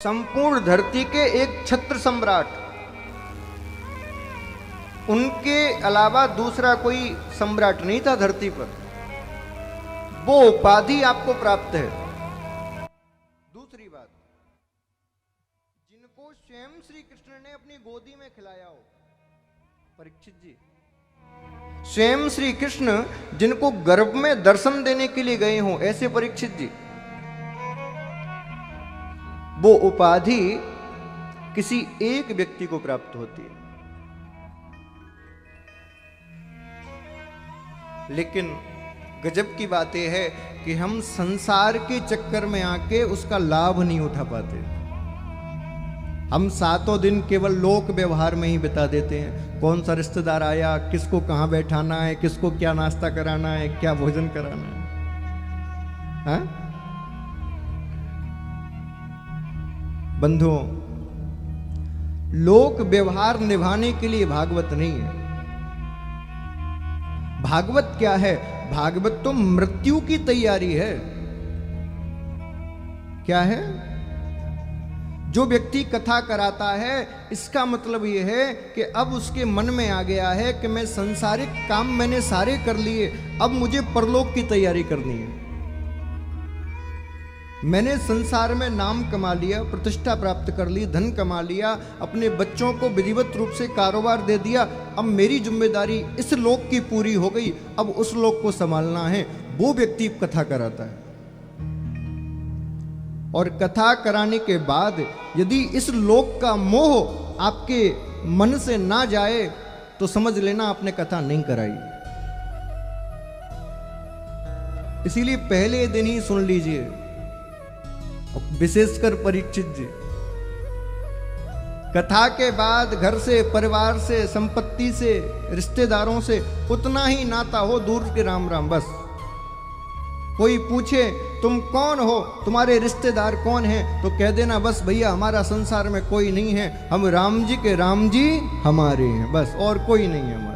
संपूर्ण धरती के एक छत्र सम्राट, उनके अलावा दूसरा कोई सम्राट नहीं था धरती पर। वो उपाधि आपको प्राप्त है। दूसरी बात, जिनको स्वयं श्री कृष्ण ने अपनी गोदी में खिलाया हो, परीक्षित जी, स्वयं श्री कृष्ण जिनको गर्भ में दर्शन देने के लिए गए हों, ऐसे परीक्षित जी, वो उपाधि किसी एक व्यक्ति को प्राप्त होती है। लेकिन गजब की बात यह है कि हम संसार के चक्कर में आके उसका लाभ नहीं उठा पाते। हम 7 दिन केवल लोक व्यवहार में ही बिता देते हैं। कौन सा रिश्तेदार आया, किसको कहां बैठाना है, किसको क्या नाश्ता कराना है, क्या भोजन कराना है, हाँ? बंधुओं, लोक व्यवहार निभाने के लिए भागवत नहीं है। भागवत क्या है? भागवत तो मृत्यु की तैयारी है। क्या है? जो व्यक्ति कथा कराता है, इसका मतलब यह है कि अब उसके मन में आ गया है कि मैं सांसारिक काम मैंने सारे कर लिए, अब मुझे परलोक की तैयारी करनी है। मैंने संसार में नाम कमा लिया, प्रतिष्ठा प्राप्त कर ली, धन कमा लिया, अपने बच्चों को विधिवत रूप से कारोबार दे दिया, अब मेरी जिम्मेदारी इस लोक की पूरी हो गई, अब उस लोक को संभालना है। वो व्यक्ति कथा कराता है। और कथा कराने के बाद यदि इस लोक का मोह आपके मन से ना जाए तो समझ लेना आपने कथा नहीं कराई। इसीलिए पहले दिन ही सुन लीजिए, विशेषकर परीक्षित जी, कथा के बाद घर से, परिवार से, संपत्ति से, रिश्तेदारों से उतना ही नाता हो, दूर के राम राम बस। कोई पूछे तुम कौन हो, तुम्हारे रिश्तेदार कौन हैं, तो कह देना बस भैया हमारा संसार में कोई नहीं है, हम राम जी के राम जी हमारे हैं, बस और कोई नहीं है हमारा।